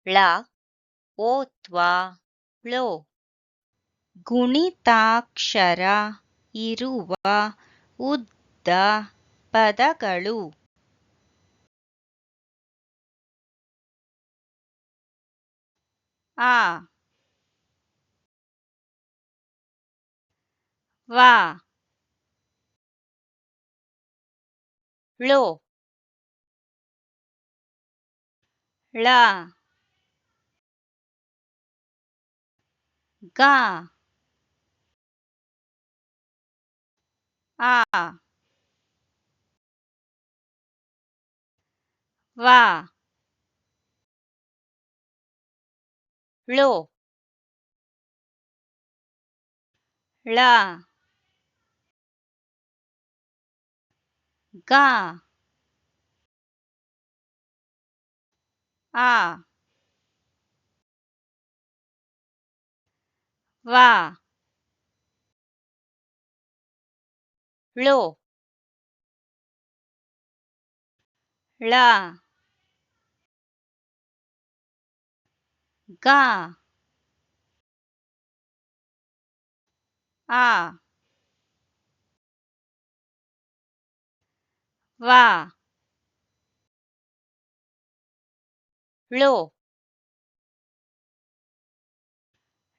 ಳ ಓತ್ವಾ ಳೋ ಗುಣಿತಾಕ್ಷರ ಇರುವ ಉದ್ದ ಪದಗಳು. ಆ ವಾ ಳೋ ಳ ಗಾ ಆ ವಾ ಳೋ ಳ ಗಾ ಆ ವಾ ಳೋ ಳ ಗಾ ಆ ವಾ ಳೋ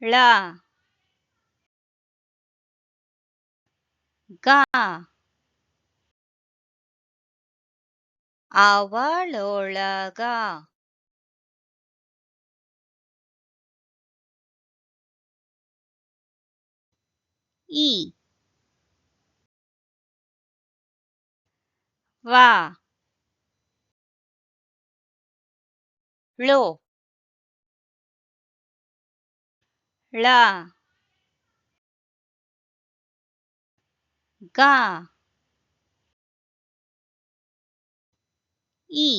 ಳ ಗಾ ಅವಳೊಳಗ ಈ ವಾ ಳೋ ಳ ಗಾ ಈ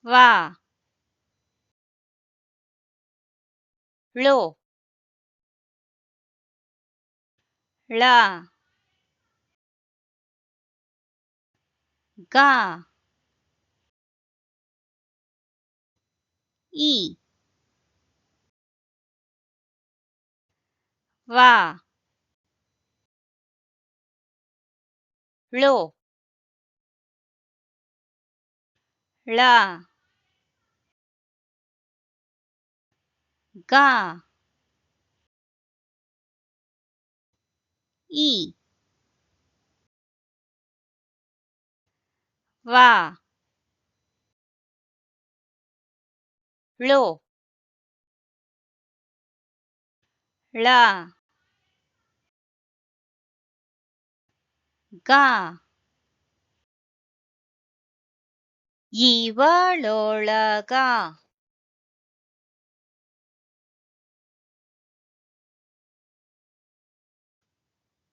ವಾ ಳೋ ಳ ಗಾ ಈ ವಾ ಳೋ ಳ ಗಾ ಈ ವಾ ಳೋ ಳ ಗಾ ಇವಳೊಳಗ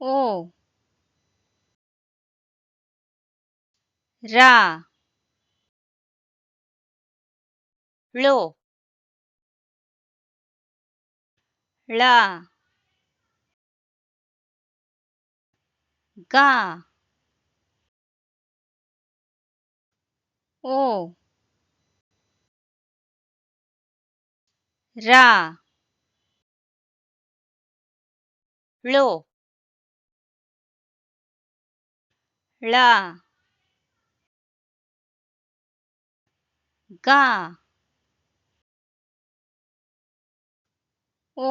ಓ ರಾ ಳೋ ಳ ಗಾ ಓ ರಾ ಳೋ ಳ ಗಾ ಓ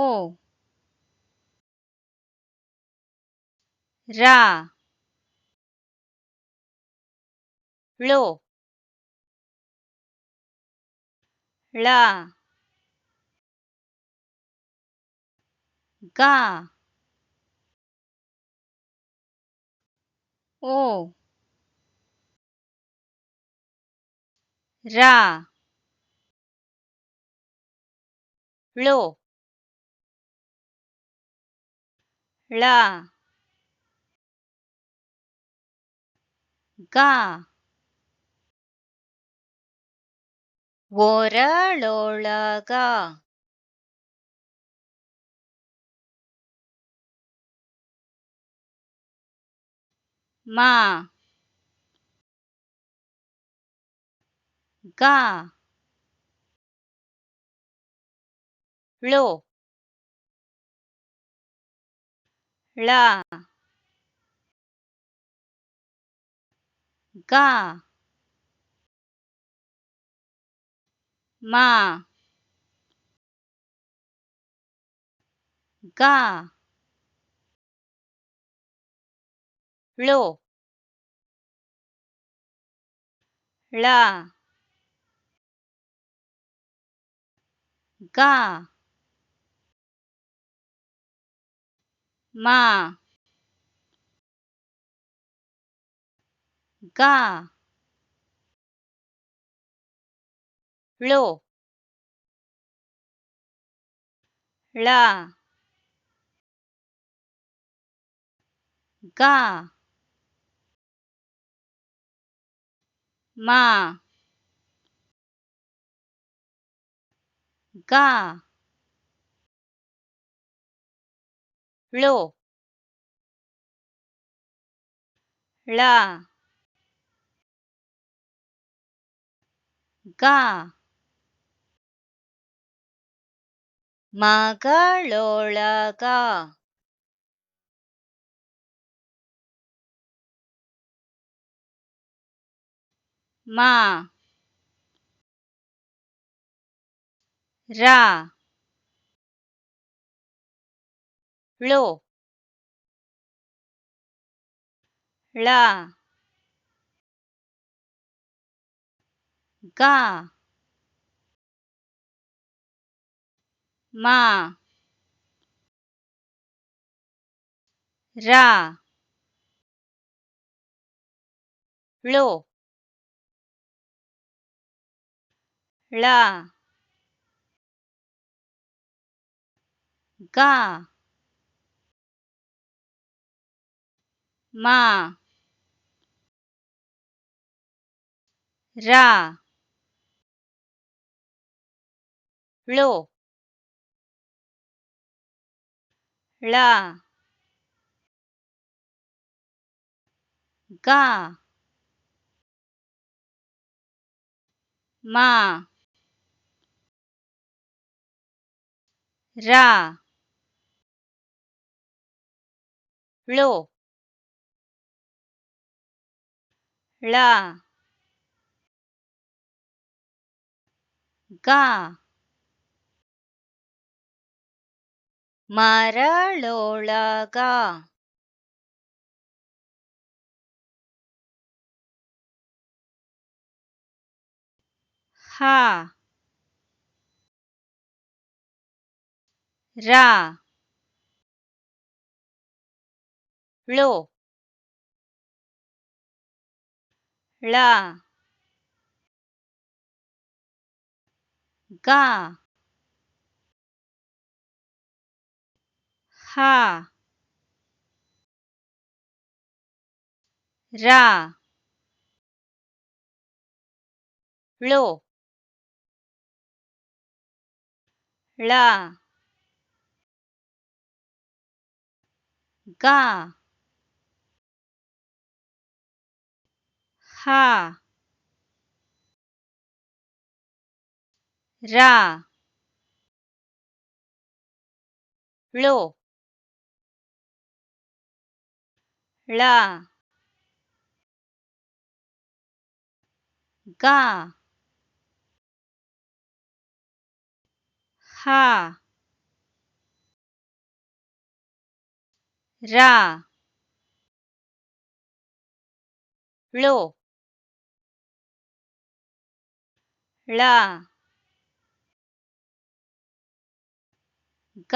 ರಾ ಳೋ ಳ ಗಾ ಓ ರಾ ಳೋ ಳ ಗಾ ಒರಳೊಳಗ ಮಾ ಗ ಳೋ ಳ ಗ ಮ ಗ ಳೋ ಳ ಗ ಮ ಗ ಳೋ ಳ ಗ ಮ ಗ ಳೋ ಳ ಗ ಮಗಳೊಳಗ ಮ ರ ಳೋ ಳ ಗ ಮ ರ ಳೋ ಳ ಗ ಮ ರ ಳೋ ಳ ಗ ಮ ರ ಳೋ ಳ ಗ ಮರಳೊಳಗ ಹ ರ ಳೋ ಳ ಗ ಹ ರ ಳೋ ಳ ಗ ಹ ರ ಳೋ ಳ ಗ ಹ ರ ಳೋ ಳ ಗ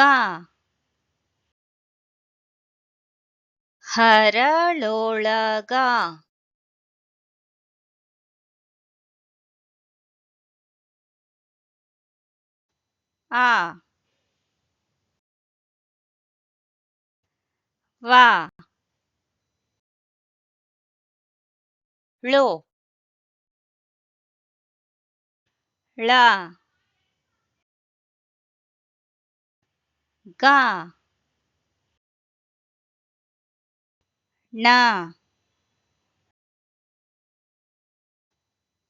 ಹರಳೊಳಗ ಆ ವ ಳೋ ಳ ಗ ಣ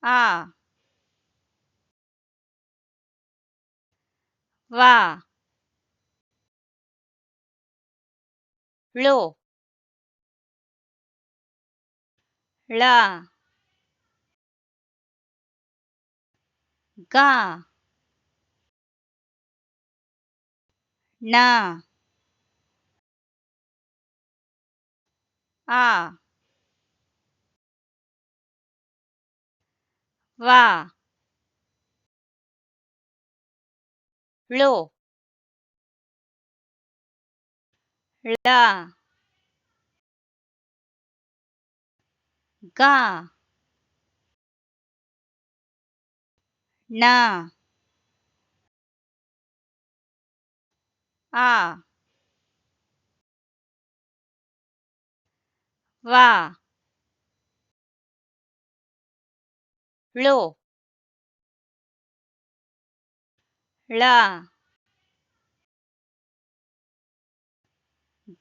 ಆ ವಾ ಳೋ ಳ ಗ ಣ ಆ ವಾ ಳೋ ಳ ಗ ಣ ಆ ವಾ ಳೋ ಳ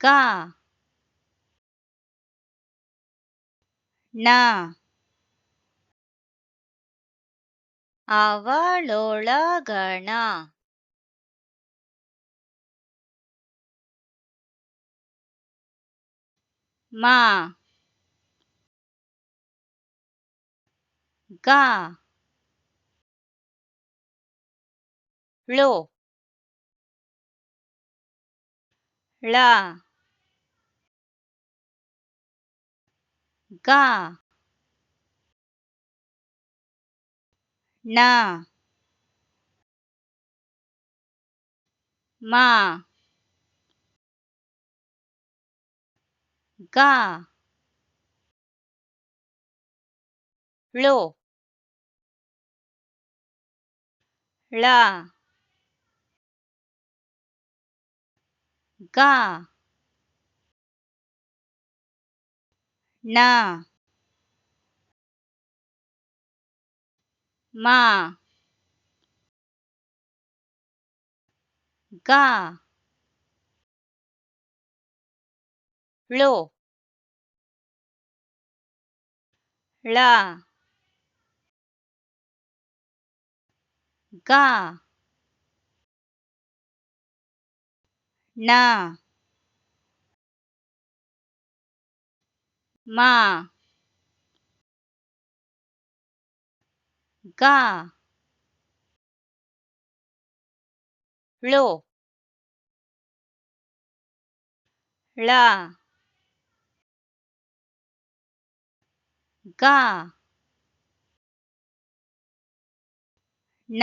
ಗ ಣ ಅವಳೊಳಗಣ ಮ ಗ ಳೋ ಳ ಗ ಣ ಮ ಗ ಳೋ ಳ ಗ ಣ ಮ ಗ ಳೋ ಳ ಗ ಣ ಮ ಗ ಳೋ ಳ ಗ ಣ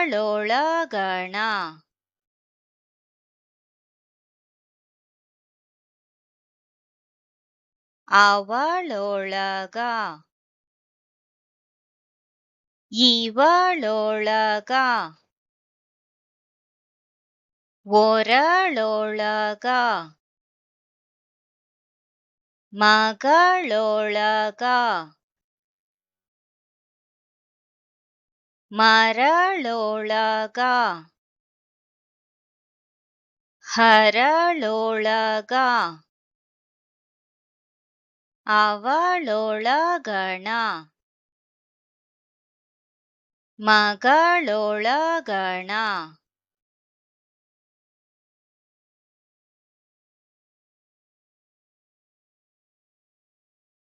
ಮಗಳೊಳಗಣ ಅವಳೊಳಗ ಇವಳೊಳಗ ಒರಳೊಳಗ ಮಗಳೊಳಗ ಮರಳೊಳಗ ಹರಳೊಳಗ ಅವಳೊಳಗಣ ಮಗಳೊಳಗಣ